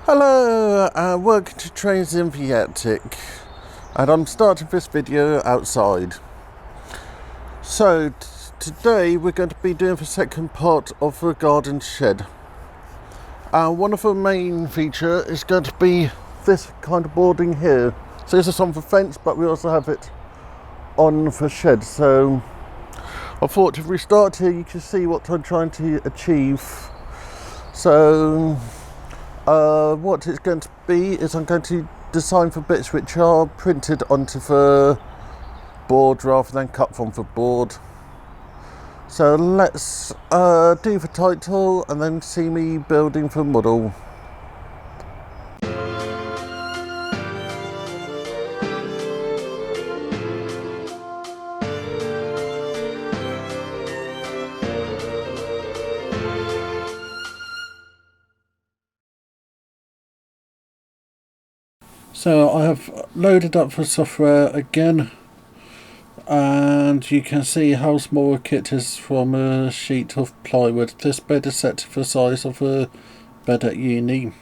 Hello, welcome to Trains in Viatic, and I'm starting this video outside. So today we're going to be doing the second part of the garden shed. One of the main feature is going to be this kind of boarding here. So this is on the fence, but we also have it on the shed. So I thought if we start here, you can see what I'm trying to achieve. So what it's going to be is I'm going to design for bits which are printed onto the board rather than cut from the board. So let's do the title and then see me building the model. So I have loaded up the software again, and you can see how small a kit is from a sheet of plywood. This bed is set to the size of a bed at uni.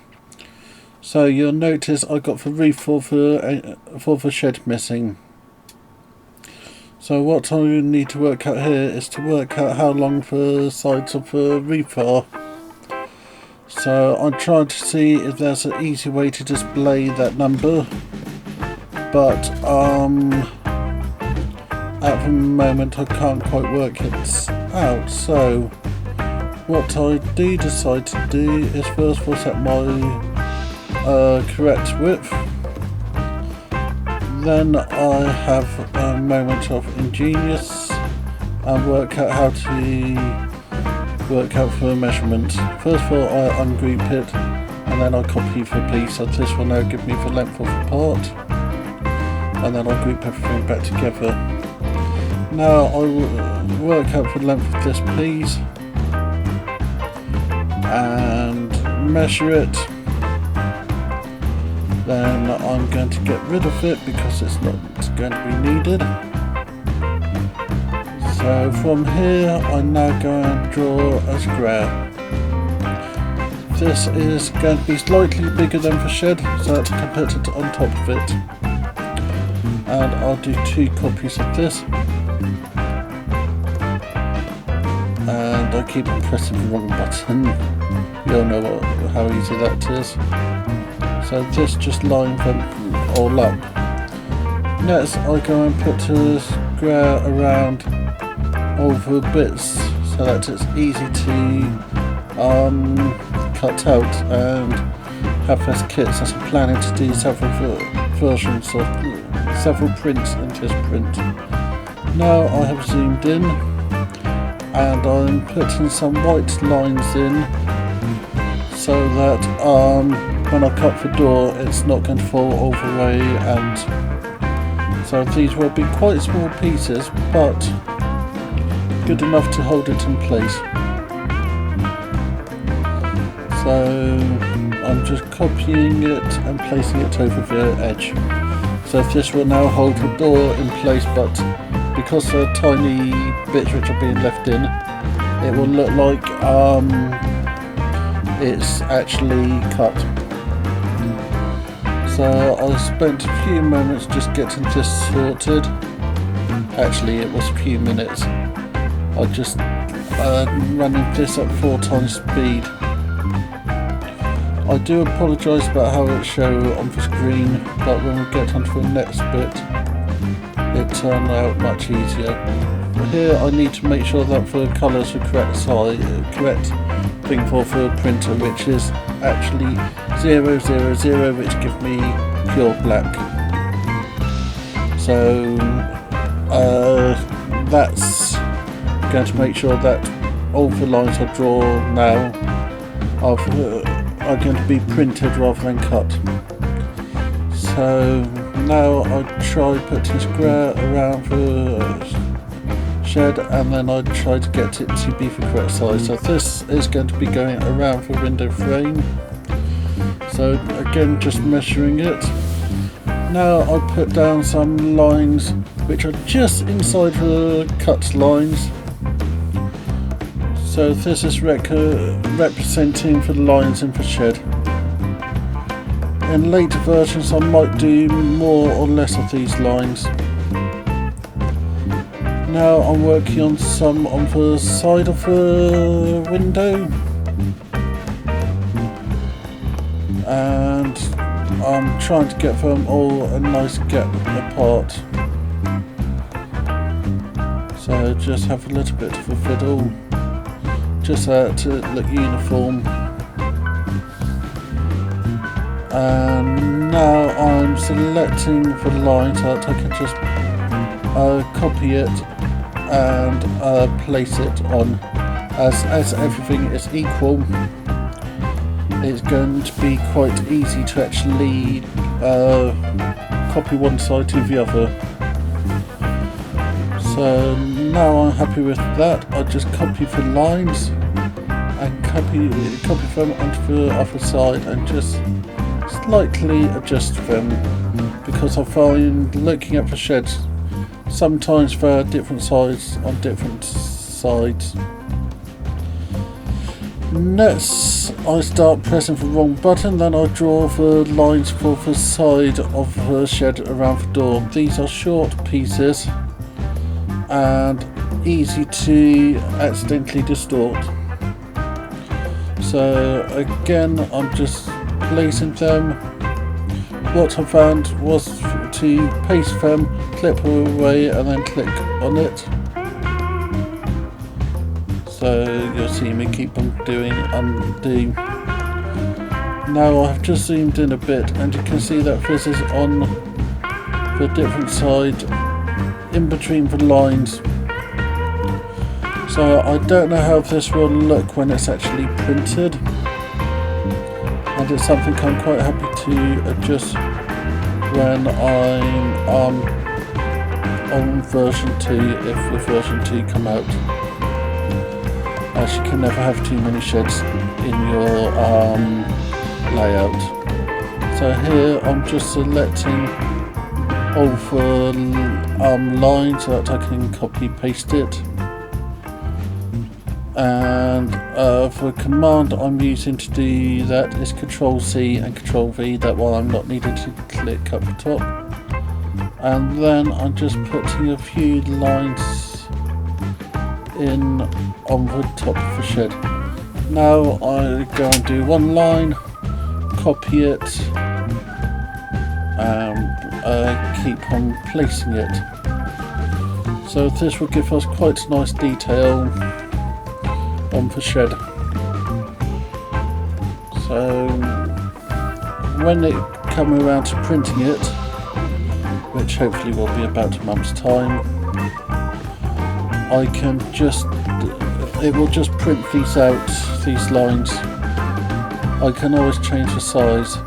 So you'll notice I got the roof for the shed missing. So what I need to work out here is to work out how long the sides of the roof are. So I'm trying to see if there's an easy way to display that number, but at the moment I can't quite work it out. So what I do decide to do is first of all set my correct width. Then I have a moment of ingenious and work out how to work out for a measurement. First of all I ungroup it and then I copy the piece, so this will now give me the length of the part, and then I'll group everything back together. Now I will work out the length of this piece and measure it. Then I'm going to get rid of it because it's not going to be needed. So from here I now go and draw a square. This is going to be slightly bigger than the shed, so that's to put it on top of it. And I'll do 2 copies of this. And I keep on pressing the wrong button. You'll know how easy that is. So this just lines them all up. Next I go and put a square around all the bits so that it's easy to cut out and have this kit. So I'm planning to do several versions of several prints in this print. Now I have zoomed in and I'm putting some white lines in so that when I cut the door it's not going to fall all the way, and so these will be quite small pieces but good enough to hold it in place. So I'm just copying it and placing it over the edge. So this will now hold the door in place, but because the tiny bits which are being left in, it will look like it's actually cut. So I spent a few moments just getting this sorted. Actually it was a few minutes. I just running this at 4 times speed. I do apologise about how it shows on the screen, but when we get onto the next bit it turned out much easier. Here I need to make sure that the colours are correct size, correct thing for the printer, which is actually 000, which gives me pure black. So that's going to make sure that all the lines I draw now are going to be printed rather than cut. So now I try putting a square around the shed, and then I try to get it to be the correct size. So this is going to be going around the window frame. So again, just measuring it. Now I put down some lines which are just inside the cut lines. So this is representing the lines in the shed. In later versions I might do more or less of these lines. Now I'm working on some on the side of the window, and I'm trying to get them all a nice gap apart. So just have a little bit of a fiddle, just to look uniform. And now I'm selecting the line so that I can just copy it and place it on. As everything is equal, it's going to be quite easy to actually copy one side to the other. So now I'm happy with that. I just copy the lines and copy them onto the other side and just slightly adjust them, because I find looking at the sheds sometimes there are different sides on different sides. Next I start pressing the wrong button, then I draw the lines for the side of the shed around the door. These are short pieces and easy to accidentally distort. So again I'm just placing them. What I found was to paste them, clip away and then click on it. So you'll see me keep on doing undo. Now I've just zoomed in a bit and you can see that this is on the different side in between the lines. So I don't know how this will look when it's actually printed, and it's something I'm quite happy to adjust when I'm on version 2, if the version 2 come out, as you can never have too many sheds in your layout. So here I'm just selecting all the lines so that I can copy paste it, and the command I'm using to do that is Control C and Control V, that one I'm not needed to click up the top, and then I'm just putting a few lines in on the top of the shed. Now I go and do one line, copy it and keep on placing it. So this will give us quite a nice detail on the shed. So when it comes around to printing it, which hopefully will be about a month's time, I can just, it will just print these out, these lines. I can always change the size.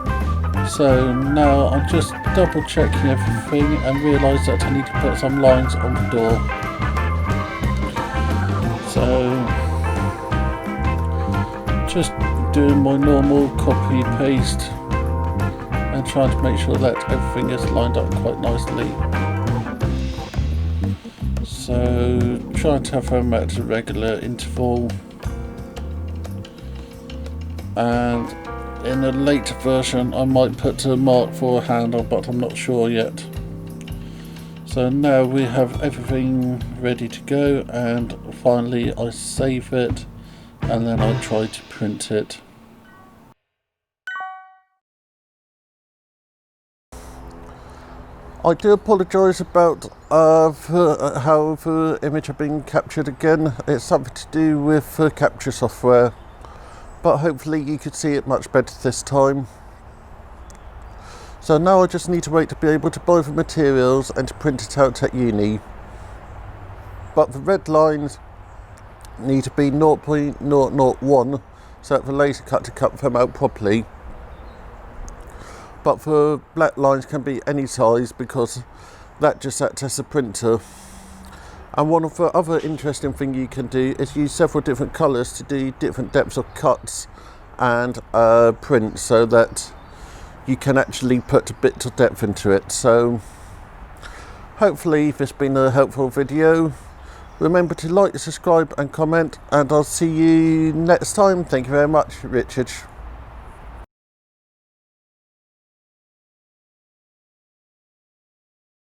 So now I'm just double checking everything and realise that I need to put some lines on the door. So just doing my normal copy paste and trying to make sure that everything is lined up quite nicely. So trying to have them at a regular interval, and in a later version I might put a mark for a handle, but I'm not sure yet. So now we have everything ready to go, and finally I save it and then I try to print it. I do apologise about how the image had been captured again. It's something to do with the capture software, but hopefully you could see it much better this time. So now I just need to wait to be able to buy the materials and to print it out at uni. But the red lines need to be 0.001 so that the laser cutter cut them out properly. But the black lines can be any size because that just acts as a printer. And one of the other interesting things you can do is use several different colours to do different depths of cuts and print, so that you can actually put a bit of depth into it. So hopefully this has been a helpful video. Remember to like, subscribe and comment, and I'll see you next time. Thank you very much, Richard.